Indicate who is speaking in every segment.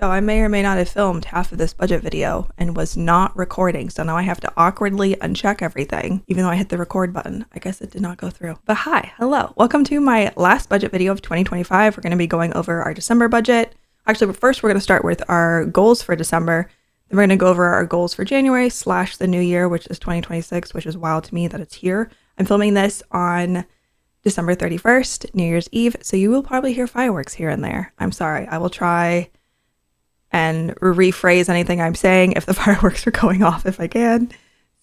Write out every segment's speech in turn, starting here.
Speaker 1: So I may or may not have filmed half of this budget video and was not recording. So now I have to awkwardly uncheck everything, even though I hit the record button. I guess it did not go through. But hi, hello. Welcome to my last budget video of 2025. We're going to be going over our December budget. Actually, first we're going to start with our goals for December. Then we're going to go over our goals for January / the new year, which is 2026, which is wild to me that it's here. I'm filming this on December 31st, New Year's Eve. So you will probably hear fireworks here and there. I'm sorry. I will try and rephrase anything I'm saying if the fireworks are going off if I can.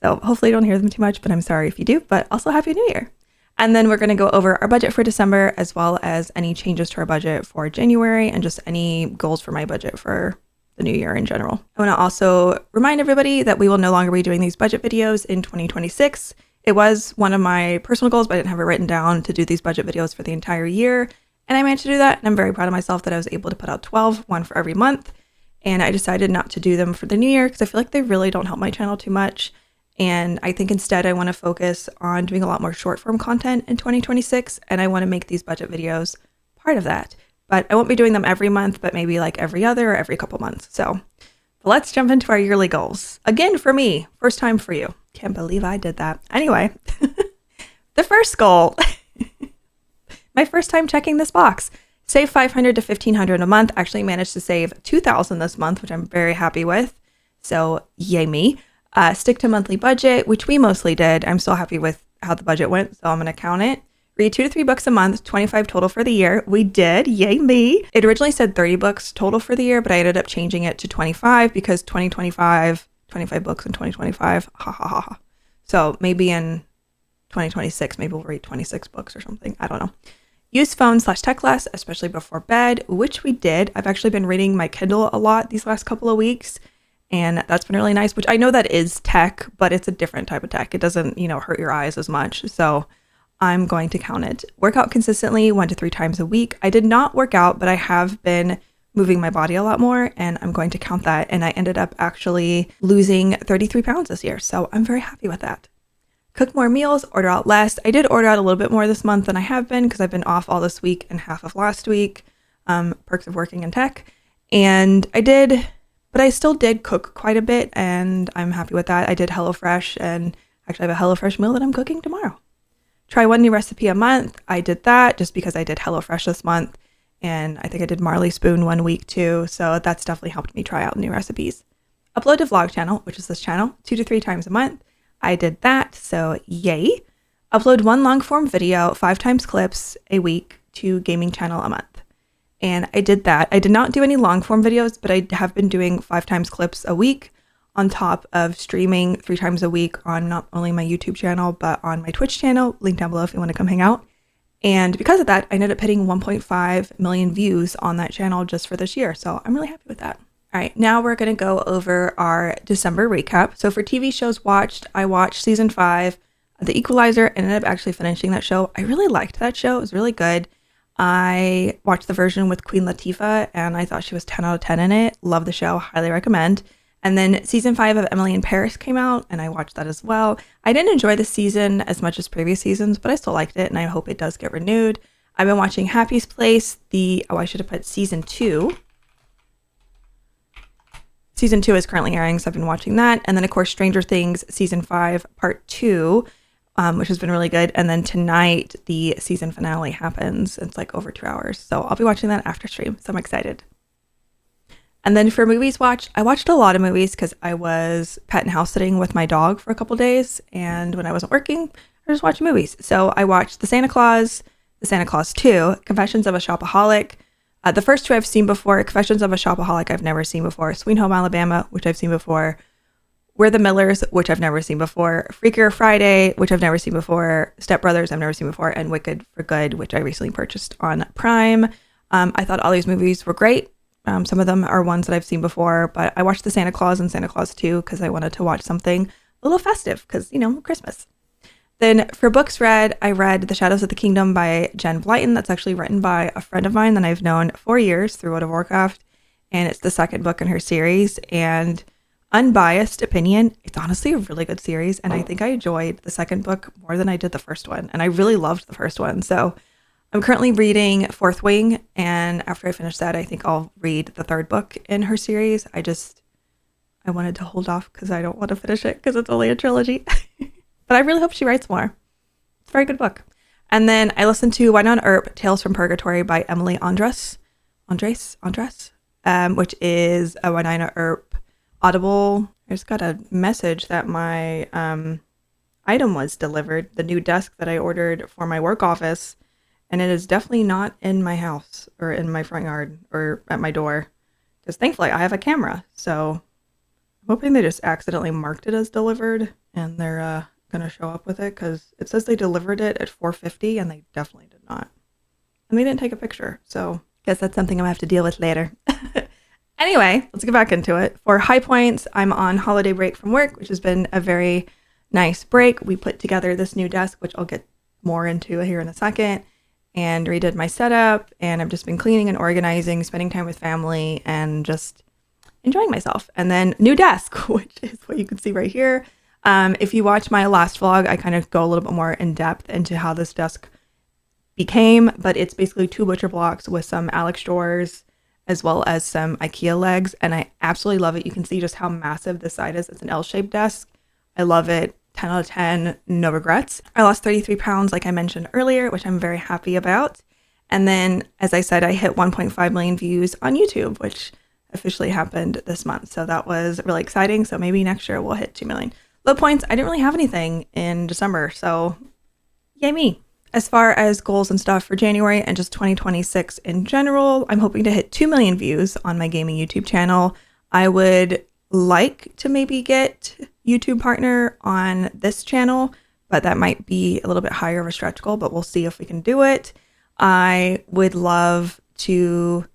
Speaker 1: So hopefully you don't hear them too much, but I'm sorry if you do, but also Happy New Year. And then we're going to go over our budget for December, as well as any changes to our budget for January and just any goals for my budget for the new year in general. I want to also remind everybody that we will no longer be doing these budget videos in 2026. It was one of my personal goals, but I didn't have it written down to do these budget videos for the entire year. And I managed to do that. And I'm very proud of myself that I was able to put out 12, one for every month. And I decided not to do them for the new year because I feel like they really don't help my channel too much. And I think instead I want to focus on doing a lot more short form content in 2026. And I want to make these budget videos part of that. But I won't be doing them every month, but maybe like every other or every couple months. So let's jump into our yearly goals. Again, for me, first time for you. Can't believe I did that. Anyway, the first goal, my first time checking this box. Save $500 to $1,500 a month. Actually managed to save $2,000 this month, which I'm very happy with. So yay me. Stick to monthly budget, which we mostly did. I'm still happy with how the budget went, so I'm going to count it. Read 2 to 3 books a month, 25 total for the year. We did, yay me. It originally said 30 books total for the year, but I ended up changing it to 25 because 25 books in 2025, ha ha ha ha. So maybe in 2026, maybe we'll read 26 books or something. I don't know. Use phone / tech less, especially before bed, which we did. I've actually been reading my Kindle a lot these last couple of weeks, and that's been really nice, which I know that is tech, but it's a different type of tech. It doesn't, hurt your eyes as much. So I'm going to count it. Work out consistently 1 to 3 times a week. I did not work out, but I have been moving my body a lot more, and I'm going to count that. And I ended up actually losing 33 pounds this year. So I'm very happy with that. Cook more meals, order out less. I did order out a little bit more this month than I have been because I've been off all this week and half of last week. Perks of working in tech. And I still did cook quite a bit, and I'm happy with that. I did HelloFresh, and actually I have a HelloFresh meal that I'm cooking tomorrow. Try 1 new recipe a month. I did that just because I did HelloFresh this month, and I think I did Marley Spoon 1 week too. So that's definitely helped me try out new recipes. Upload to vlog channel, which is this channel, 2 to 3 times a month. I did that, so yay. Upload 1 long form video, 5 times clips a week to gaming channel a month. And I did that. I did not do any long form videos, but I have been doing 5 times clips a week on top of streaming 3 times a week on not only my YouTube channel, but on my Twitch channel. Link down below if you want to come hang out. And because of that, I ended up hitting 1.5 million views on that channel just for this year. So I'm really happy with that. All right, now we're going to go over our December recap. So for TV shows watched, I watched season 5 of The Equalizer and ended up actually finishing that show. I really liked that show. It was really good. I watched the version with Queen Latifah and I thought she was 10 out of 10 in it. Love the show. Highly recommend. And then season 5 of Emily in Paris came out and I watched that as well. I didn't enjoy the season as much as previous seasons, but I still liked it and I hope it does get renewed. I've been watching Happy's Place. I should have put season 2. Season 2 is currently airing, so I've been watching that. And then, of course, Stranger Things Season 5 Part 2, which has been really good. And then tonight, the season finale happens. It's like over 2 hours. So I'll be watching that after stream, so I'm excited. And then for movies watched, I watched a lot of movies because I was pet and house sitting with my dog for a couple days. And when I wasn't working, I just watched movies. So I watched The Santa Claus 2, Confessions of a Shopaholic. The first 2 I've seen before. Confessions of a Shopaholic I've never seen before. Sweet Home Alabama, which I've seen before. We're the Millers, which I've never seen before. Freakier Friday, which I've never seen before. Step Brothers, I've never seen before. And Wicked for Good, which I recently purchased on Prime. I thought all these movies were great. Some of them are ones that I've seen before, but I watched The Santa Claus and Santa Claus 2 because I wanted to watch something a little festive because, Christmas. Then for books read, I read The Shadows of the Kingdom by Jen Blyton. That's actually written by a friend of mine that I've known for years through World of Warcraft. And it's the second book in her series. And unbiased opinion, it's honestly a really good series. And I think I enjoyed the second book more than I did the first one. And I really loved the first one. So I'm currently reading Fourth Wing, and after I finish that, I think I'll read the third book in her series. I wanted to hold off because I don't want to finish it because it's only a trilogy. But I really hope she writes more. It's a very good book. And then I listened to Wine on Earp, Tales from Purgatory by Emily Andres, which is a Wine Earp Audible. I just got a message that my item was delivered, the new desk that I ordered for my work office, and it is definitely not in my house or in my front yard or at my door, because thankfully I have a camera. So I'm hoping they just accidentally marked it as delivered and they're gonna show up with it, because it says they delivered it at 4:50 and they definitely did not. And they didn't take a picture, so guess that's something I'm gonna have to deal with later. Anyway, let's get back into it. For high points, I'm on holiday break from work, which has been a very nice break. We put together this new desk, which I'll get more into here in a second, and redid my setup, and I've just been cleaning and organizing, spending time with family, and just enjoying myself. And then new desk, which is what you can see right here. If you watch my last vlog, I kind of go a little bit more in depth into how this desk became, but it's basically 2 butcher blocks with some Alex drawers as well as some IKEA legs, and I absolutely love it. You can see just how massive this side is. It's an L-shaped desk. I love it. 10 out of 10, no regrets. I lost 33 pounds, like I mentioned earlier, which I'm very happy about. And then, as I said, I hit 1.5 million views on YouTube, which officially happened this month. So that was really exciting. So maybe next year we'll hit 2 million. Low points, I didn't really have anything in December, so yay me. As far as goals and stuff for January and just 2026 in general, I'm hoping to hit 2 million views on my gaming YouTube channel. I would like to maybe get YouTube partner on this channel, but that might be a little bit higher of a stretch goal, but we'll see if we can do it. I would love to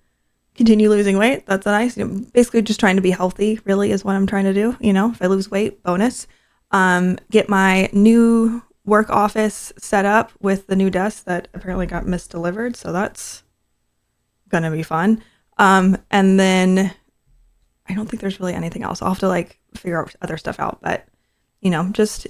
Speaker 1: continue losing weight. That's nice. Basically just trying to be healthy really is what I'm trying to do. If I lose weight, bonus. Get my new work office set up with the new desk that apparently got misdelivered. So that's going to be fun. And then I don't think there's really anything else. I'll have to figure other stuff out, but just,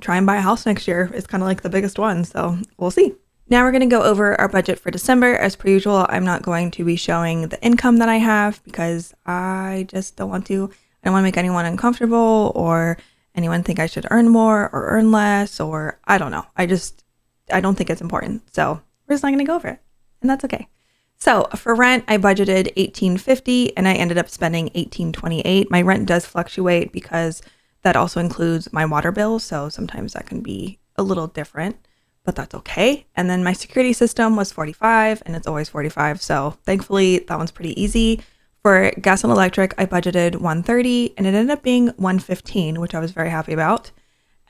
Speaker 1: try and buy a house next year. It's kind of like the biggest one. So we'll see. Now we're going to go over our budget for December. As per usual, I'm not going to be showing the income that I have because I just don't want to. I don't want to make anyone uncomfortable or anyone think I should earn more or earn less, or I don't know. I don't think it's important. So we're just not going to go over it, and that's okay. So for rent, I budgeted $1,850 and I ended up spending $1,828. My rent does fluctuate because that also includes my water bill. So sometimes that can be a little different, but that's okay. And then my security system was $45 and it's always $45. So thankfully that one's pretty easy. For gas and electric, I budgeted $130 and it ended up being $115, which I was very happy about.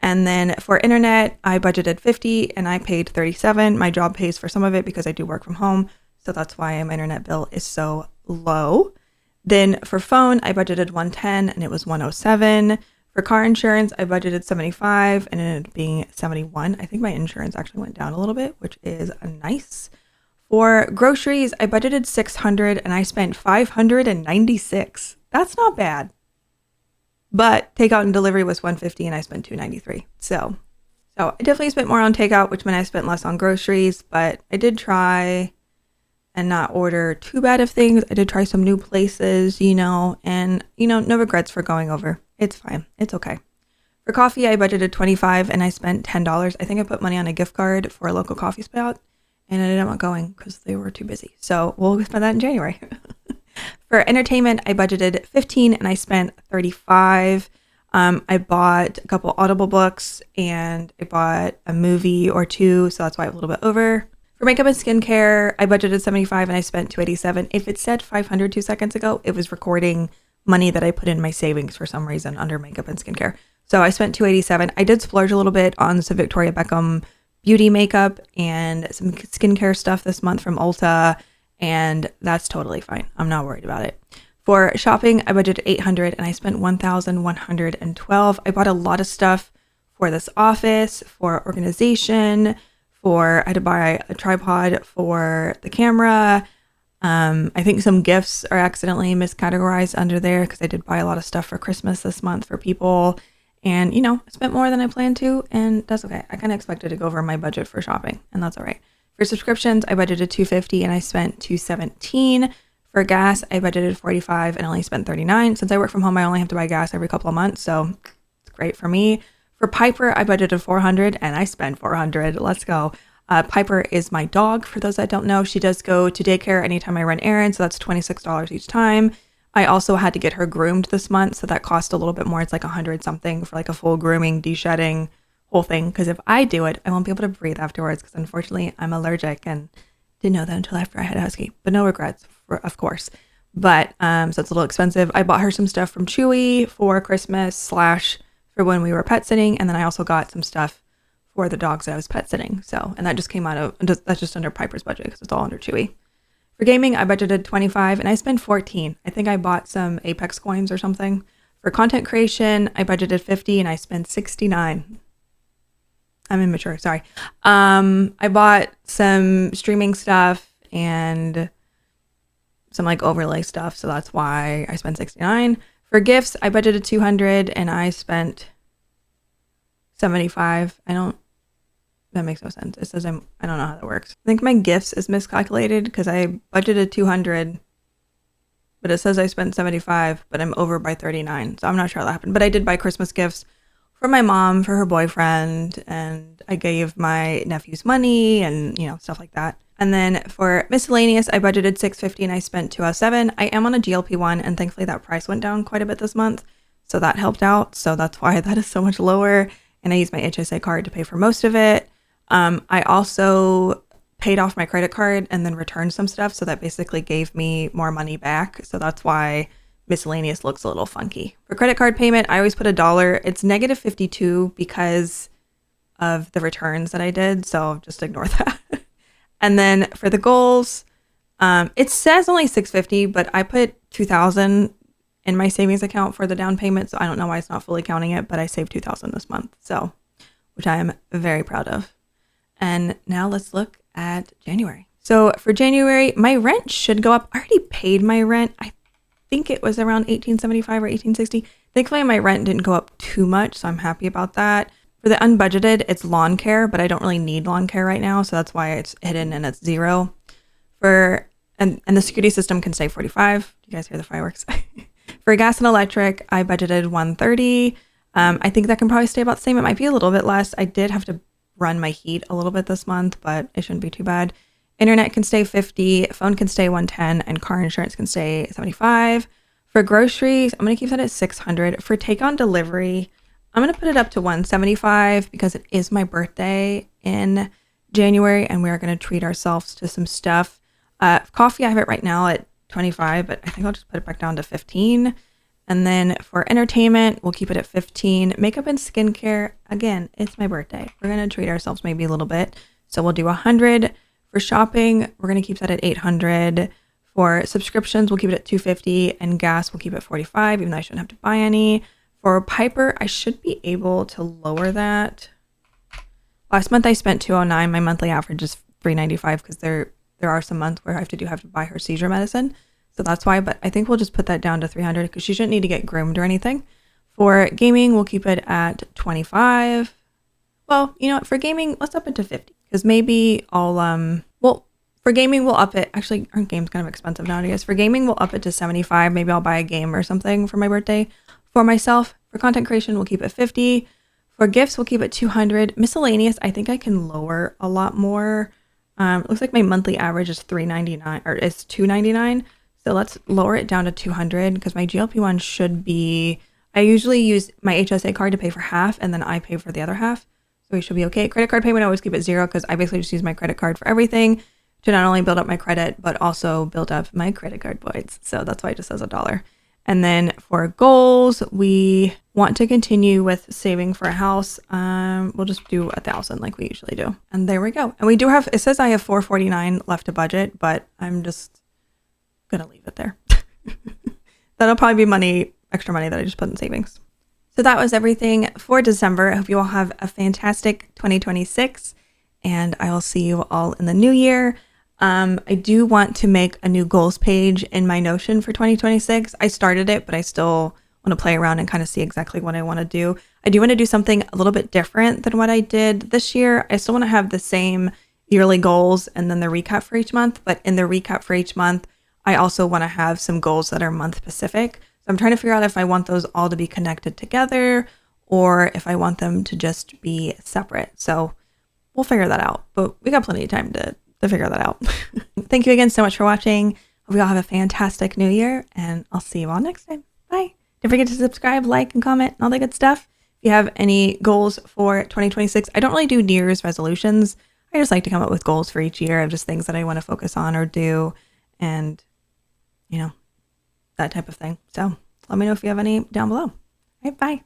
Speaker 1: And then for internet, I budgeted $50 and I paid $37. My job pays for some of it because I do work from home. So that's why my internet bill is so low. Then for phone, I budgeted $110 and it was $107. For car insurance, I budgeted $75 and it ended up being $71. I think my insurance actually went down a little bit, which is nice. For groceries, I budgeted $600 and I spent $596. That's not bad. But takeout and delivery was $150 and I spent $293. So I definitely spent more on takeout, which meant I spent less on groceries, but I did try and not order too bad of things. I did try some new places, no regrets for going over. It's fine. It's okay. For coffee, I budgeted $25 and I spent $10. I think I put money on a gift card for a local coffee spot and I ended up not going because they were too busy. So we'll spend that in January. For entertainment, I budgeted $15 and I spent $35. I bought a couple Audible books and I bought a movie or two. So that's why I'm a little bit over. For makeup and skincare, I budgeted $75 and I spent $287. If it said $500 2 seconds ago, it was recording money that I put in my savings for some reason under makeup and skincare. So I spent $287. I did splurge a little bit on some Victoria Beckham beauty makeup and some skincare stuff this month from Ulta, and that's totally fine. I'm not worried about it. For shopping, I budgeted $800 and I spent $1,112. I bought a lot of stuff for this office, for organization, I had to buy a tripod for the camera. I think some gifts are accidentally miscategorized under there because I did buy a lot of stuff for Christmas this month for people. And, I spent more than I planned to, and that's okay. I kind of expected to go over my budget for shopping, and that's all right. For subscriptions, I budgeted $250 and I spent $217. For gas, I budgeted $45 and only spent $39. Since I work from home, I only have to buy gas every couple of months, so it's great for me. For Piper, I budgeted $400 and I spent $400. Let's go. Piper is my dog, for those that don't know. She does go to daycare anytime I run errands, so that's $26 each time. I also had to get her groomed this month, so that cost a little bit more. It's like $100 something for like a full grooming, de-shedding, whole thing. Because if I do it, I won't be able to breathe afterwards because unfortunately I'm allergic and didn't know that until after I had a husky. But no regrets, of course. But so it's a little expensive. I bought her some stuff from Chewy for Christmas / for when we were pet sitting, and then I also got some stuff for the dogs that I was pet sitting. So, and that just came out of, that's just under Piper's budget because it's all under Chewy. For gaming, I budgeted $25 and I spent $14. I think I bought some Apex coins or something. For content creation, I budgeted $50 and I spent $69. I'm immature, sorry. I bought some streaming stuff and some like overlay stuff, so that's why I spent $69. For gifts, I budgeted $200 and I spent $75. That makes no sense. It says I don't know how that works. I think my gifts is miscalculated because I budgeted $200, but it says I spent $75, but I'm over by $39. So I'm not sure how that happened. But I did buy Christmas gifts for my mom, for her boyfriend, and I gave my nephews money and, stuff like that. And then for miscellaneous, I budgeted $650 and I spent $207. I am on a GLP-1 and thankfully that price went down quite a bit this month. So that helped out. So that's why that is so much lower. And I used my HSA card to pay for most of it. I also paid off my credit card and then returned some stuff. So that basically gave me more money back. So that's why miscellaneous looks a little funky. For credit card payment, I always put $1. It's negative 52 because of the returns that I did. So just ignore that. And then for the goals, it says only $650, but I put $2,000 in my savings account for the down payment. So I don't know why it's not fully counting it, but I saved $2,000 this month. So, which I am very proud of. And now let's look at January. So for January, my rent should go up. I already paid my rent. I think it was around $1,875 or $1,860. Thankfully, my rent didn't go up too much, so I'm happy about that. For the unbudgeted, it's lawn care, but I don't really need lawn care right now, so that's why it's hidden and it's $0. And the security system can stay $45. Do you guys hear the fireworks? For gas and electric, I budgeted $130. I think that can probably stay about the same. It might be a little bit less. I did have to run my heat a little bit this month, but it shouldn't be too bad. Internet can stay $50, phone can stay $110, and car insurance can stay $75. For groceries, I'm going to keep that at $600. For take on delivery, I'm going to put it up to $175 because it is my birthday in January and we are going to treat ourselves to some stuff. Coffee, I have it right now at $25, but I think I'll just put it back down to $15. And then for entertainment, we'll keep it at $15. Makeup and skincare, again, it's my birthday. We're going to treat ourselves maybe a little bit. So we'll do $100. For shopping, we're going to keep that at $800. For subscriptions, we'll keep it at $250. And gas, we'll keep it at $45, even though I shouldn't have to buy any. For Piper, I should be able to lower that. Last month I spent $209. My monthly average is $395 because there are some months where I have to buy her seizure medicine. So that's why, but I think we'll just put that down to $300 because she shouldn't need to get groomed or anything. For gaming, we'll keep it at $25. Well, you know what? For gaming, let's up it to $50 because maybe I'll, for gaming, we'll up it. Actually, aren't games kind of expensive nowadays? For gaming, we'll up it to $75. Maybe I'll buy a game or something for my birthday for myself. For content creation, we'll keep it $50. For gifts, we'll keep it $200. Miscellaneous, I think I can lower a lot more. It looks like my monthly average is $399 or is $299. So let's lower it down to $200 because my GLP-1 should be, I usually use my HSA card to pay for half and then I pay for the other half. So we should be okay. Credit card payment, I always keep it $0 because I basically just use my credit card for everything to not only build up my credit, but also build up my credit card voids. So that's why it just says $1. And then for goals, we want to continue with saving for a house. We'll just do $1,000 like we usually do. And there we go. And we do have, it says I have $449 left to budget, but I'm just gonna leave it there. That'll probably be extra money that I just put in savings. So that was everything for December. I hope you all have a fantastic 2026 and I will see you all in the new year. I do want to make a new goals page in my Notion for 2026. I started it, but I still want to play around and kind of see exactly what I want to do. I do want to do something a little bit different than what I did this year. I still want to have the same yearly goals and then the recap for each month. But in the recap for each month, I also want to have some goals that are month specific. So I'm trying to figure out if I want those all to be connected together or if I want them to just be separate. So we'll figure that out, but we got plenty of time to figure that out. Thank you again so much for watching. Hope you all have a fantastic new year, and I'll see you all next time. Bye. Don't forget to subscribe, like, and comment, and all that good stuff. If you have any goals for 2026, I don't really do New Year's resolutions. I just like to come up with goals for each year of just things that I want to focus on or do, and, you know, that type of thing. So let me know if you have any down below. All right, bye.